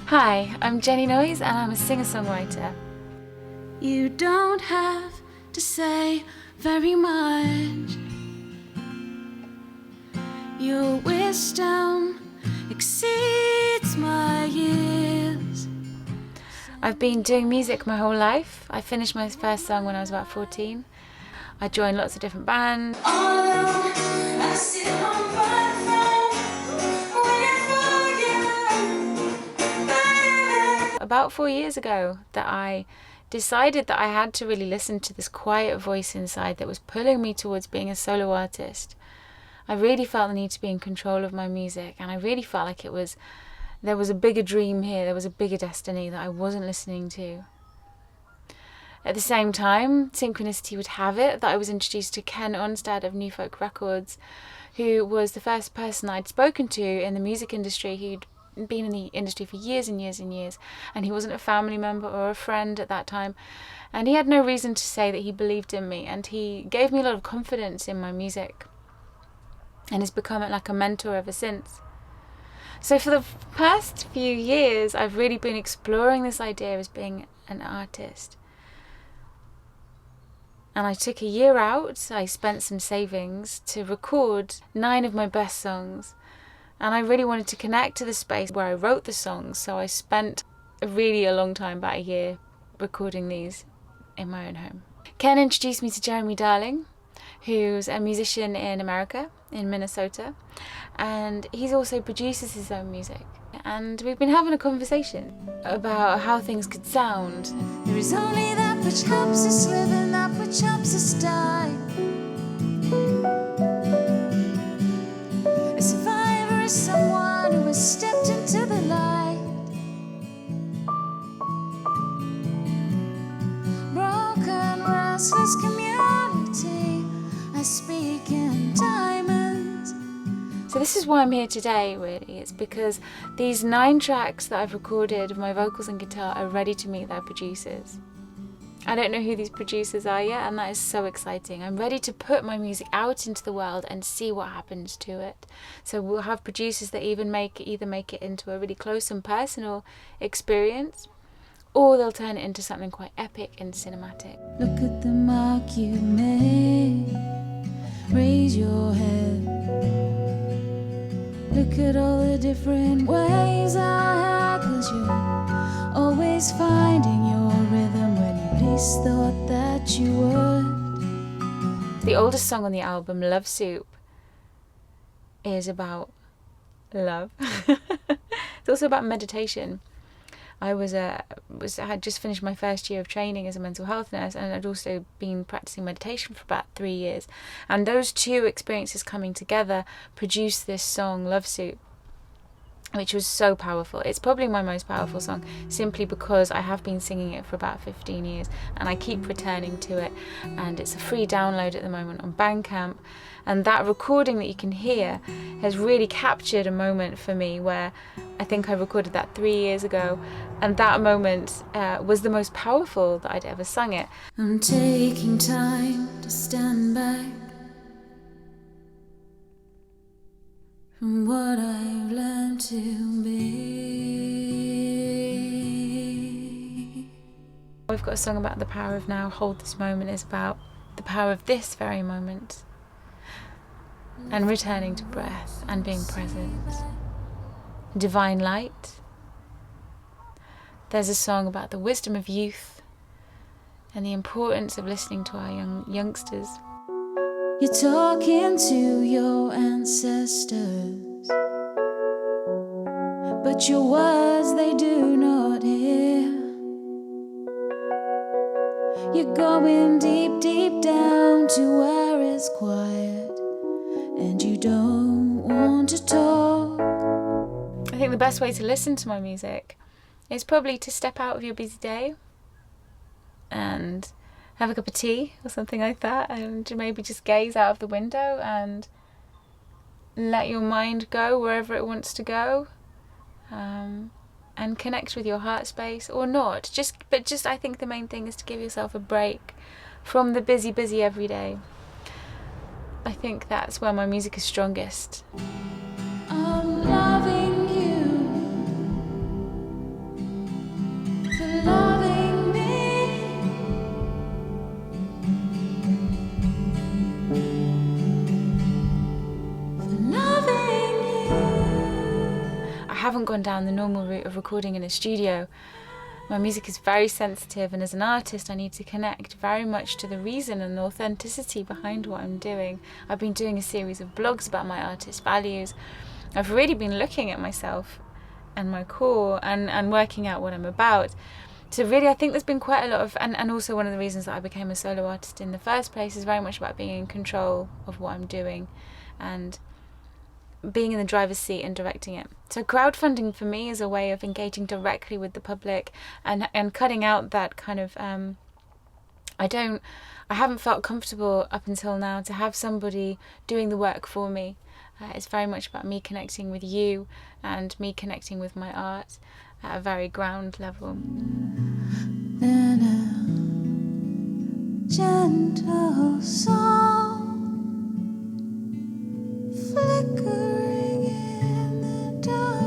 Hi, I'm Jenni Noyes and I'm a singer-songwriter. You don't have to say very much. Your wisdom exceeds my years. I've been doing music my whole life. I finished my first song when I was about 14. I joined lots of different bands. I sit home About 4 years ago that I decided that I had to really listen to this quiet voice inside that was pulling me towards being a solo artist. I really felt the need to be in control of my music, and I really felt like there was a bigger dream here, there was a bigger destiny that I wasn't listening to. At the same time, synchronicity would have it that I was introduced to Ken Onstad of New Folk Records, who was the first person I'd spoken to in the music industry who'd been in the industry for years and years and years, and he wasn't a family member or a friend at that time, and he had no reason to say that he believed in me, and he gave me a lot of confidence in my music and has become like a mentor ever since. So for the past few years I've really been exploring this idea as being an artist, and I took a year out. I spent some savings to record 9 of my best songs. And I really wanted to connect to the space where I wrote the songs, so I spent a long time, about a year, recording these in my own home. Ken introduced me to Jeremy Darling, who's a musician in America, in Minnesota, and he also produces his own music. And we've been having a conversation about how things could sound. There is only that which helps us live and that which helps us die. A survivor is someone who has stepped into the light. Broken, restless community, I speak in diamonds. So this is why I'm here today, really. It's because these 9 tracks that I've recorded of my vocals and guitar are ready to meet their producers. I don't know who these producers are yet, and that is so exciting. I'm ready to put my music out into the world and see what happens to it. So we'll have producers that either make it into a really close and personal experience, or they'll turn it into something quite epic and cinematic. Look at the mark you made. Raise your head. Look at all the different ways I had, 'cause you're always finding your rhythm when you least thought that you would. The oldest song on the album, Love Soup, is about love. It's also about meditation. I had just finished my first year of training as a mental health nurse, and I'd also been practicing meditation for about 3 years. And those two experiences coming together produced this song, Love Soup, which was so powerful. It's probably my most powerful song, simply because I have been singing it for about 15 years and I keep returning to it, and it's a free download at the moment on Bandcamp. And that recording that you can hear has really captured a moment for me where I think I recorded that 3 years ago, and that moment was the most powerful that I'd ever sung it. I'm taking time to stand back from what I've learned to be. We've got a song about the power of now. Hold This Moment is about the power of this very moment, and returning to breath and being present. Divine Light. There's a song about the wisdom of youth and the importance of listening to our youngsters. You're talking to your ancestors, but your words they do not hear. You're going deep, deep down to where it's quiet, and you don't want to talk. I think the best way to listen to my music is probably to step out of your busy day and have a cup of tea or something like that, and to maybe just gaze out of the window and let your mind go wherever it wants to go, and connect with your heart space, or not. But I think the main thing is to give yourself a break from the busy everyday. I think that's where my music is strongest. I'm loving you. haven't gone down the normal route of recording in a studio. My music is very sensitive, and as an artist I need to connect very much to the reason and the authenticity behind what I'm doing. I've been doing a series of blogs about my artist values. I've really been looking at myself and my core and working out what I'm about. So really I think there's been quite a lot of, and also one of the reasons that I became a solo artist in the first place is very much about being in control of what I'm doing and being in the driver's seat and directing it. So crowdfunding for me is a way of engaging directly with the public and cutting out that kind of I haven't felt comfortable up until now to have somebody doing the work for me. It's very much about me connecting with you and me connecting with my art at a very ground level. Then a gentle song flickering in the dark.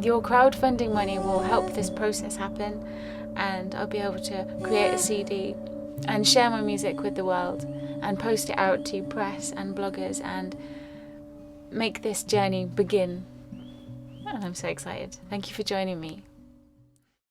Your crowdfunding money will help this process happen, and I'll be able to create a CD and share my music with the world and post it out to press and bloggers and make this journey begin. And I'm so excited. Thank you for joining me.